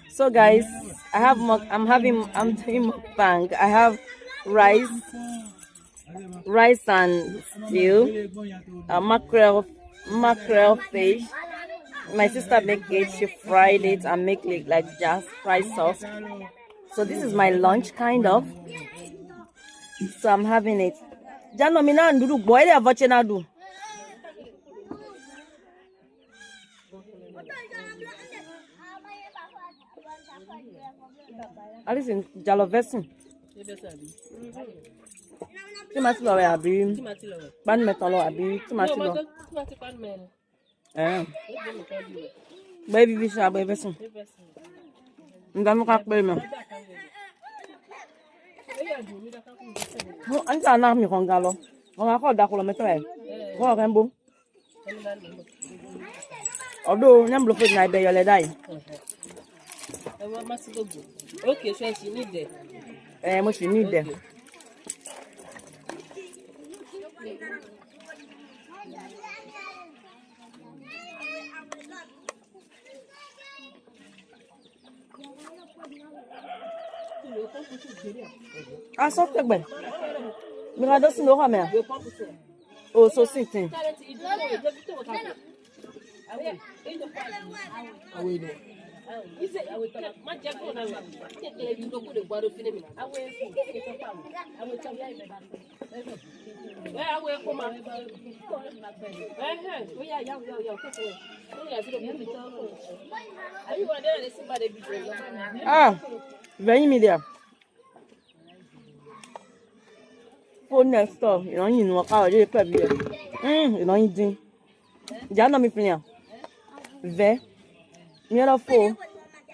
So guys, I'm doing mukbang. I have rice, and stew, mackerel fish. My sister make it. She fried it and make it like just fried sauce. So this is my lunch kind of. So I'm having it. Jano mina nduru boy they avoche na do. Alice in Jalovesin. Timati lo abi. Pan metan lo abi. Timati lo. Baby bisha baby vesin. Ndanu ka pe me. Anta na mi konga lo. Wọ́n ko da ko lo meto e. Ko kan bo. Odo nyam lo fo na be yole dai. Okay, so she need there. Mo she need there. Ah, so tegbe. Mi ra do sinu ho me. O so sitin. Ah, very media. Phone next door, you know, you know, how you pay bill. You know, you ding. Jana mi pinya. Ve. Mi era fo.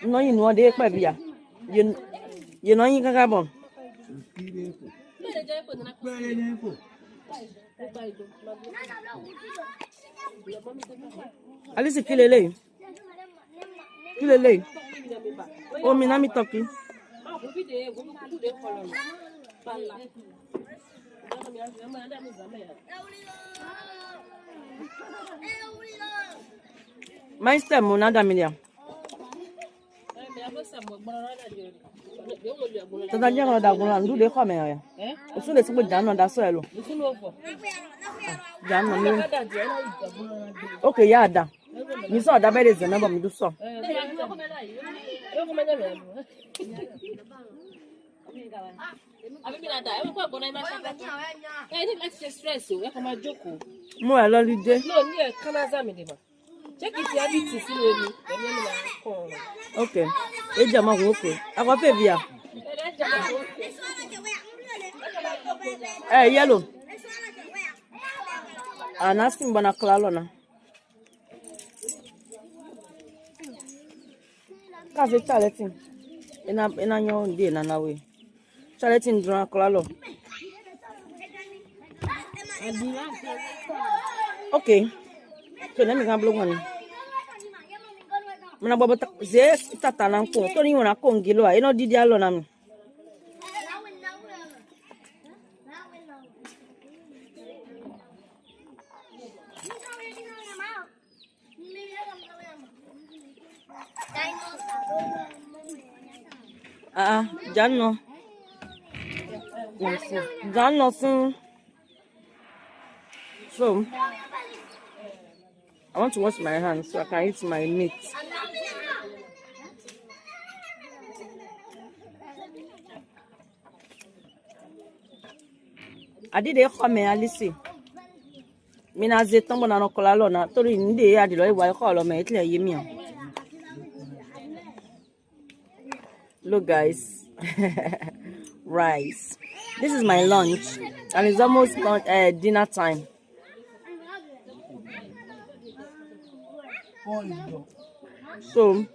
No, you know, they pay bill. You know, you can go on. Alice, kill a lay. Kill a lay. Oh, me, I'm talking. My stem mo nada milia. Tata je ko da gun la ndu de ko me ya. O su le si pe janu da so e lo. Janu mi. Okay, ya da. Mi so da be de ze na ba mi du so. Mo e lo lide. No, ni e kana za mi de ba. Check it ya bit si lo mi. Emi mi na ko. Okay. E je ma ko okay. Akwa fe bia. Yellow. Ana simba na klalo na. Ka fe chaletin. Ina nyo de na na we. Chaletin dran klalo. Okay. So let me go blow one. Muna baba ze tata na ko. To ni wona ko ngilo a. Ino didi alo na mi. Jano. Yes, Jano soon. So, I want to wash my hands so I can eat my meat. I did a comment, Alice. Mina zetan bona no kola lo na tori ndi ya di lo iwa ko lo me itle yemi. Look guys. Rice. This is my lunch and it's almost dinner time. So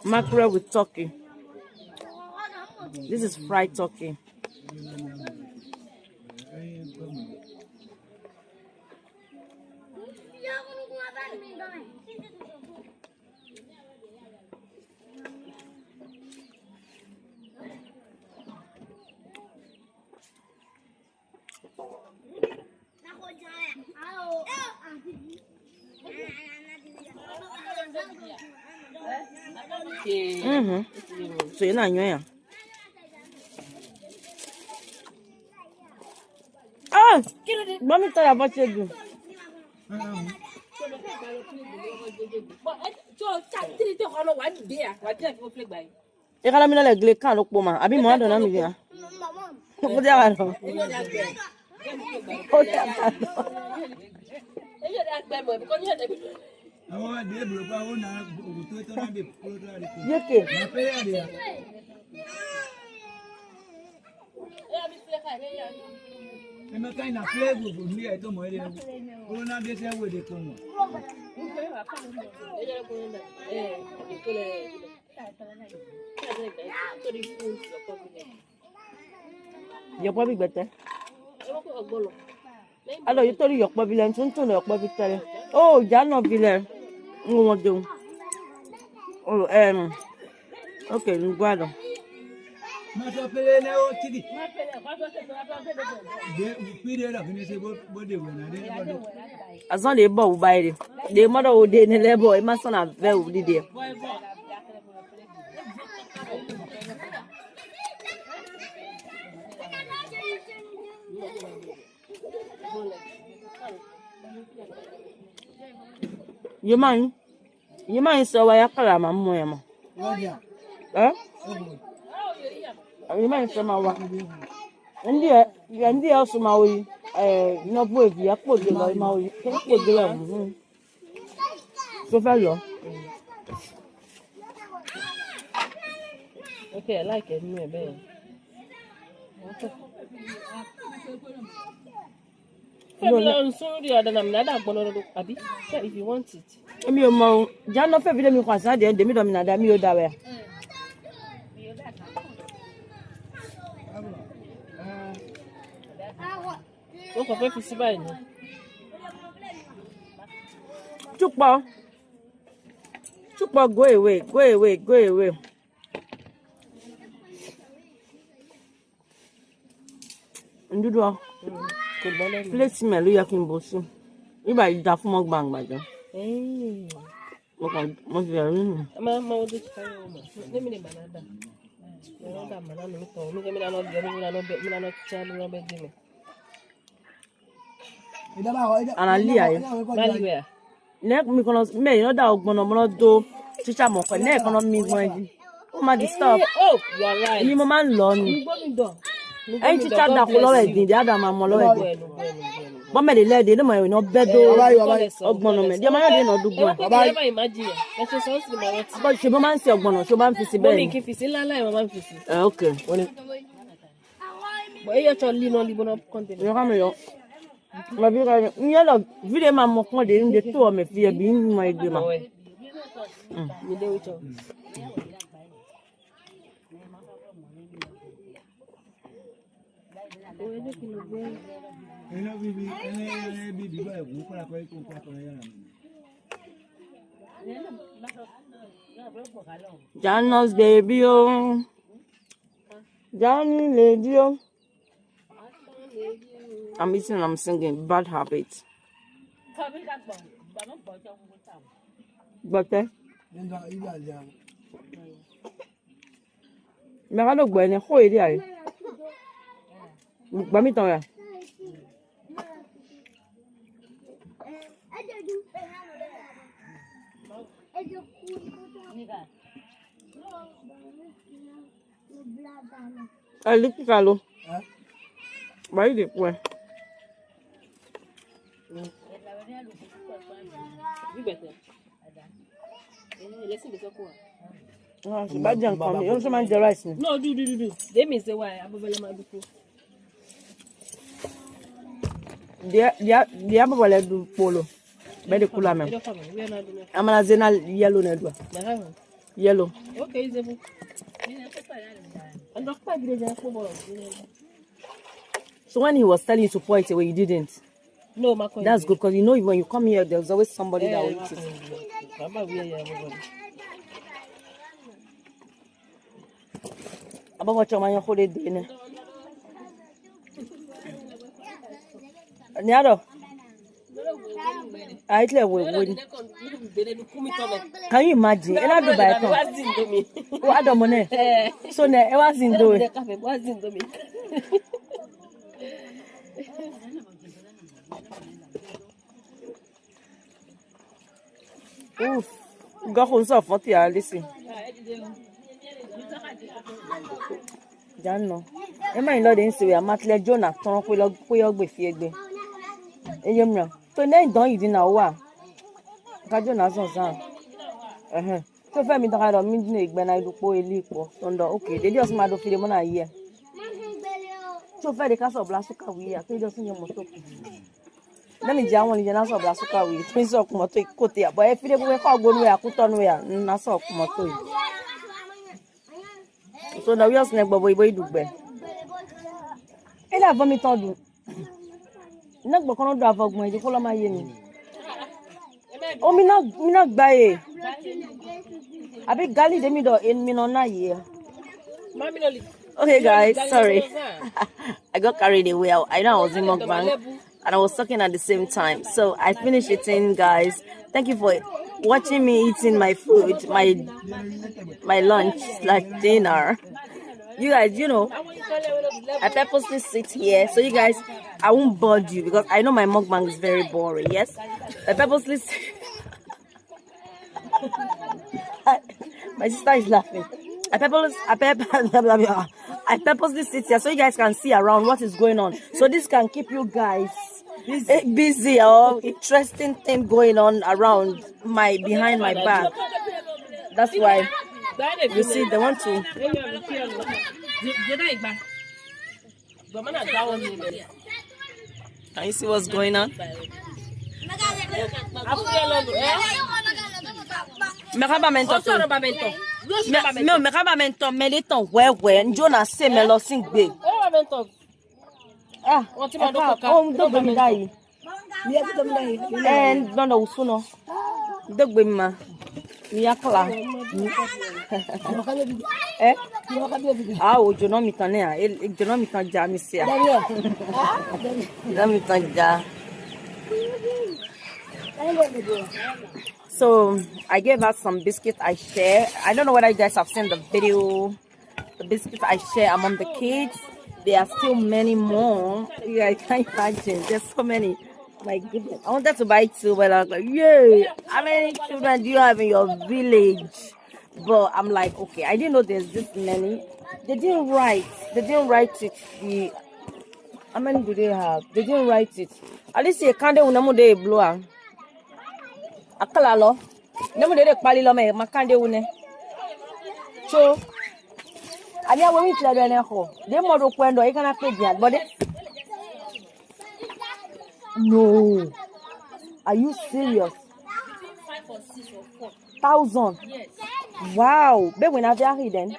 mackerel with turkey. This is fried turkey. So you're not new. Ah, mommy tell you about you. You can't mean like Glade can't look woman. I be more than a million. What do I know? You're probably better. Alors, you told you your probably and soon to your probably tell. Oh, you're not villain. No one do. Oh, okay, you go on. As long as they bought by it, the mother would in the labor, it must not have very dear. You mind so I call my mom. Eh? You mind so my work. And the also my way, no boy, you put the law, my put the law. So far, okay, I like it. If you want it. I mean, John of every day, you can say the middle of the meal that way. Chukpa, go away. And you do let's smell you can boss. You buy that from a bang, my girl. Okay, what's your room? Mamma, what did let me banana. And I lie. Neck me can may not doubt one do teacher more for neck on me going. Oh, my stop. Oh, you are right. You man lonely. Ain't teacher that will already the other man already. But my lady, no man, no bed of monument. Your man didn't do one. Never imagine. But she man say one, so man fizzy belly. Okay. But you're totally not living up content. You come here. My big yellow video man more than the two of me fear being my demon. You do it all. Janos baby, oh, Johnny lady, oh. I'm eating, I'm singing Bad Habits. But mais alors bon ne ko iri ai ba mi ton ya ali kalo ba ide po c'est pas bien comme on se mange rice. No, do. They may say why abobele ma duko. Dia abobele du polo. Be de kula même. Amana zena yellow na do. Yellow. Okay, is it? And the five days for So when he was telling you to point away, you didn't. No, my that's good because you know when you come here, there's always somebody that will eat it. About what your man hold it dinner. Niado. I tell you, Can you imagine? And I do buy it. What the money? So ne, it was in do it. Oof. Go home so for tia listen. Jano. E ma lo de nse we amatle Jonah ton pe yo gbe fi egbe. Eye mra. So ne don yi na wa. Ka Jonah son san. So fe mi da ro mi ni egbe na idupo ile ipo. Sondo okay. They just ma do fi de mo na here. So fe de ka so bla suka wi ya. Pe just ni mo so. Let me just want to na so bla suka wi. Twin so ko moto ikote ya. But e fi de ko ka go nu ya ku to nu ya. Na so ko moto yi. So now we just neck boy dugbe. Ela vomit on do. Neck bo kono do avogbon e ko lo ma ye ni. O mi na gba e. Abi gali de mi do en mi no na ye. Okay guys, sorry. I got carried away. I know I was in mukbang and I was talking at the same time. So I finished eating, guys. Thank you for watching me eating my food, my lunch, like dinner. You guys, you know, I purposely sit here so you guys, I won't bore you because I know my mukbang is very boring. Yes, I purposely sit. My sister is laughing. I purposely sit here so you guys can see around what is going on. So this can keep you guys busy or interesting thing going on around behind my back. That's why you see they want to. Can you see what's going on? So I gave her some biscuits I share. I don't know whether you guys have seen the video. The biscuits I share among the kids. There are still many more. Yeah, I can't imagine. There's so many. My goodness. I wanted to buy two, but I was like, yay. How many children do you have in your village? But I'm like, okay, I didn't know there's this many. They didn't write it. How many do they have? They didn't write it. At least a candle unamu de blow. Akala lo. Nemu de pali lo me makande une. So ani awo mi tla do ene ho. De mo do kwendo e kana pe dia but no. Are you serious? 5 or 6 or 4. 1,000. Yes. Wow. Be when have you then?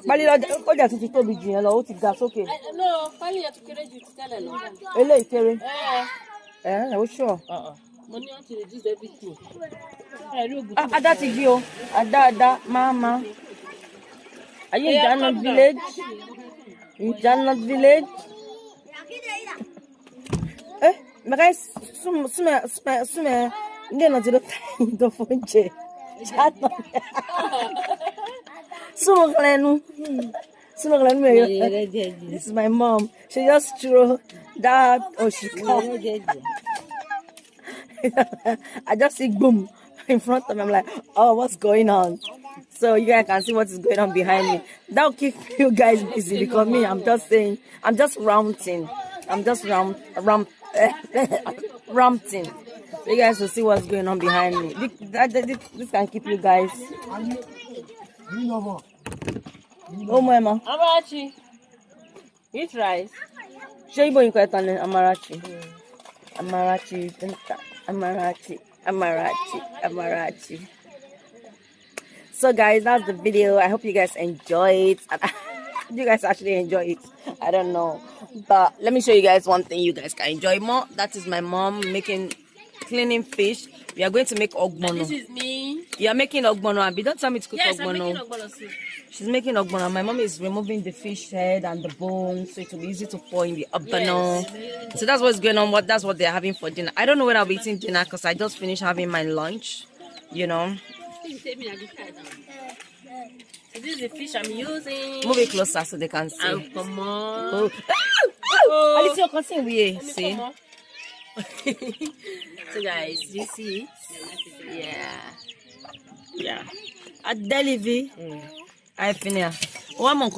Bali lo o ja ti tóbi jù yẹn lọ ó ti ga sókè. No, pali ya tukere ju ti tẹ́lẹ̀ lọ. Eléyìí kéré. O sure. Mo ní to reduce everything. Ada ti gbé o. Ada mama. Are you in Janot village? In Janot village? Guys, sume nde na jelo do fonje. This is my mom. She just threw that. Oh, she come. I just see boom in front of me. I'm like, oh, what's going on? So you guys can see what is going on behind me. That'll keep you guys busy because me, I'm just saying, I'm just ranting. I'm just ranting. So you guys will see what's going on behind me. This can keep you guys. Oh, mama. Amarachi. Eat rice. Show you going quite on Amarachi. Amarachi. So guys, that's the video. I hope you guys enjoy it. You guys actually enjoy it. I don't know. But let me show you guys one thing you guys can enjoy more. That is my mom cleaning fish. We are going to make ogbono. This is me. You are making ogbono, Abi. Don't tell me to cook ogbono. Yes, I'm making ogbono soup. She's making ogbonna. My mom is removing the fish head and the bones, so it will be easy to pour in the ogbonna. So that's what's going on. That's what they're having for dinner. I don't know when I'll be eating dinner because I just finished having my lunch. You know. So this is the fish I'm using. Move it closer so they can see. Oh, come on. Oh. Alice, you can see we see. So guys, you see? Yeah. Yeah. At Delivery. I finish. One more.